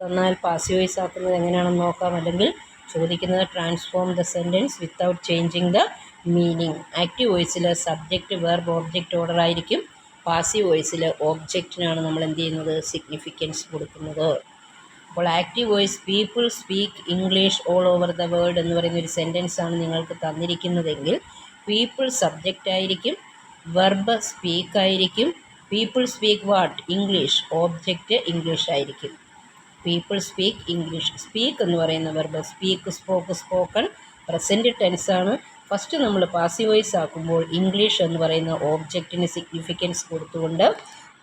എന്നാൽ passive voice ആക്കുന്നത് എങ്ങനെയാണെന്ന് നോക്കാം. അല്ലെങ്കിൽ ചോദിക്കുന്നത് transform the sentence without changing the meaning. Active വോയിസിൽ സബ്ജക്റ്റ് വെർബ് ഓബ്ജക്റ്റ് ഓർഡർ ആയിരിക്കും. പാസീവ് വോയിസിൽ ഓബ്ജക്റ്റിനാണ് നമ്മൾ എന്ത് ചെയ്യുന്നത്, സിഗ്നിഫിക്കൻസ് കൊടുക്കുന്നത്. അപ്പോൾ active voice people speak English all over the world എന്ന് പറയുന്ന ഒരു സെൻറ്റൻസ് ആണ് നിങ്ങൾക്ക് തന്നിരിക്കുന്നതെങ്കിൽ പീപ്പിൾ സബ്ജക്റ്റ് ആയിരിക്കും, വെർബ് സ്പീക്ക് ആയിരിക്കും. People speak what, English, object English ആയിരിക്കും. People speak English. സ്പീക്ക് എന്ന് പറയുന്ന verb speak, spoke, spoken present tense ആണ്. ഫസ്റ്റ് നമ്മൾ പാസീവ് വോയിസ് ആക്കുമ്പോൾ ഇംഗ്ലീഷ് എന്ന് പറയുന്ന ഓബ്ജക്റ്റിന് സിഗ്നിഫിക്കൻസ് കൊടുത്തുകൊണ്ട്,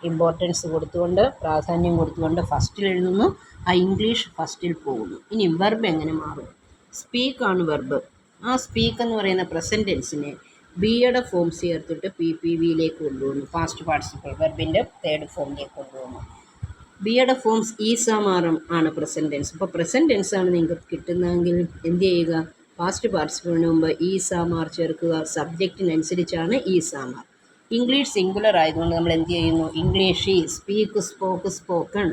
ഇമ്പോർട്ടൻസ് കൊടുത്തുകൊണ്ട്, പ്രാധാന്യം കൊടുത്തുകൊണ്ട് ഫസ്റ്റിൽ എഴുതുന്നു. ആ ഇംഗ്ലീഷ് ഫസ്റ്റിൽ പോകുന്നു. ഇനി വെർബ് എങ്ങനെ മാറും? സ്പീക്കാണ് വെർബ്. ആ സ്പീക്ക് എന്ന് പറയുന്ന പ്രസൻറ്റ് ടെൻസിനെ ബിയുടെ ഫോം ചേർത്തിട്ട് PPVയിലേക്ക് കൊണ്ടുവന്നു. പാസ്റ്റ് പാർട്ടിസിപ്പിൾ വെർബിൻ്റെ തേർഡ് ഫോമിലേക്ക് കൊണ്ടുവന്നു. ബിയുടെ ഫോംസ് ഈസാമാറും ആണ് പ്രസൻറ്റ് ടെൻസ്. അപ്പോൾ പ്രസൻറ്റ് ടെൻസ് ആണ് നിങ്ങൾക്ക് കിട്ടുന്നതെങ്കിൽ എന്ത് ചെയ്യുക, പാസ്റ്റ് പാർട്ടിസിപ്പിളിന് മുമ്പ് ഈസാമാർ ചേർക്കുക. സബ്ജക്റ്റിനനുസരിച്ചാണ് ഈസാമാർ. ഇംഗ്ലീഷ് സിംഗുലർ ആയതുകൊണ്ട് നമ്മൾ എന്ത് ചെയ്യുന്നു, ഇംഗ്ലീഷ് ഈ speak, spoke, spoken.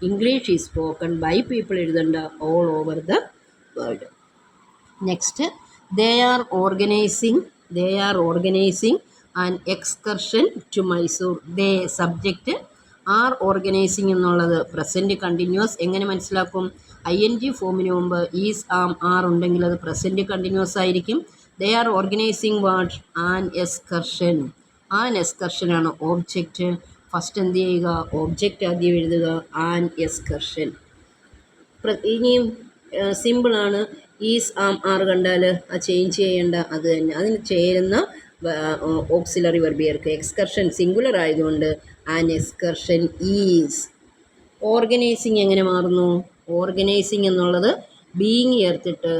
English is spoken by people എഴുതേണ്ട all over the world. Next, they are organizing an excursion to Mysore. They subject, are organising എന്നുള്ളത് പ്രസൻറ്റ് കണ്ടിന്യൂസ്. എങ്ങനെ മനസ്സിലാക്കും? ING ഫോമിന് മുമ്പ് ഈസ്, ആർ ഉണ്ടെങ്കിൽ അത് പ്രസൻറ്റ് കണ്ടിന്യൂസ് ആയിരിക്കും. ദേ are organising what, an excursion. An excursion ആണ് object. First എന്ത് ചെയ്യുക, ഓബ്ജക്റ്റ് ആദ്യം എഴുതുക, ആൻ എക്സ്കർഷൻ. ഇനിയും സിമ്പിളാണ്. ഈസ്, ആർ കണ്ടാൽ ആ ചേഞ്ച് ചെയ്യേണ്ട അത് തന്നെ, അതിന് ചേരുന്ന ഓക്സിലറി വെർബ് ചേർക്കുക. എക്സ്കർഷൻ സിംഗുലർ ആയതുകൊണ്ട് ആൻ എക്സ്കർഷൻ ഈസ്. ഓർഗനൈസിങ് എങ്ങനെ മാറുന്നു? ഓർഗനൈസിങ് എന്നുള്ളത് ബീയിങ് ചേർത്തിട്ട്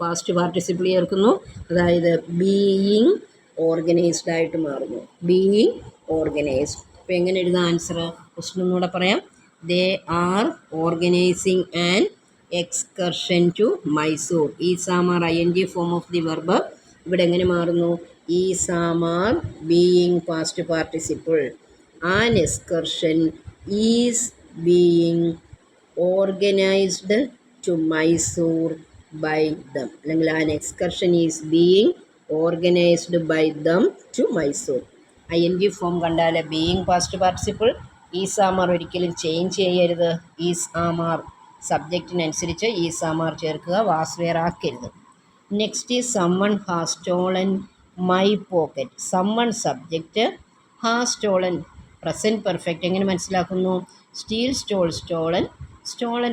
പാസ്റ്റ് പാർട്ടിസിപ്പിൾ ചേർക്കുന്നു. അതായത് ബീയിങ് ഓർഗനൈസ്ഡ് ആയിട്ട് മാറുന്നു. Being organised. അപ്പോൾ എങ്ങനെ എഴുതാം ആൻസർ? ക്വസ്റ്റ്യൻ ഒന്നുകൂടെ പറയാം. They are organising an excursion to Mysore. Is am are ING form of the verb ഇവിടെ എങ്ങനെ മാറുന്നു? Is am are being past participle. An excursion is being organised to Mysore by them. അല്ലെങ്കിൽ an excursion is being organised by them to Mysore. ING form കണ്ടാൽ being past participle. Is am are ഒരിക്കലും change ചെയ്യരുത്. Is ആമാർ സബ്ജക്റ്റിനനുസരിച്ച് ഈസാമാർ ചേർക്കുക, was were ആക്കരുത്. Next is someone has stolen my pocket. Someone subject, has stolen present perfect. എങ്ങനെ മനസ്സിലാക്കുന്നു? Steel, stall, stolen. Stolen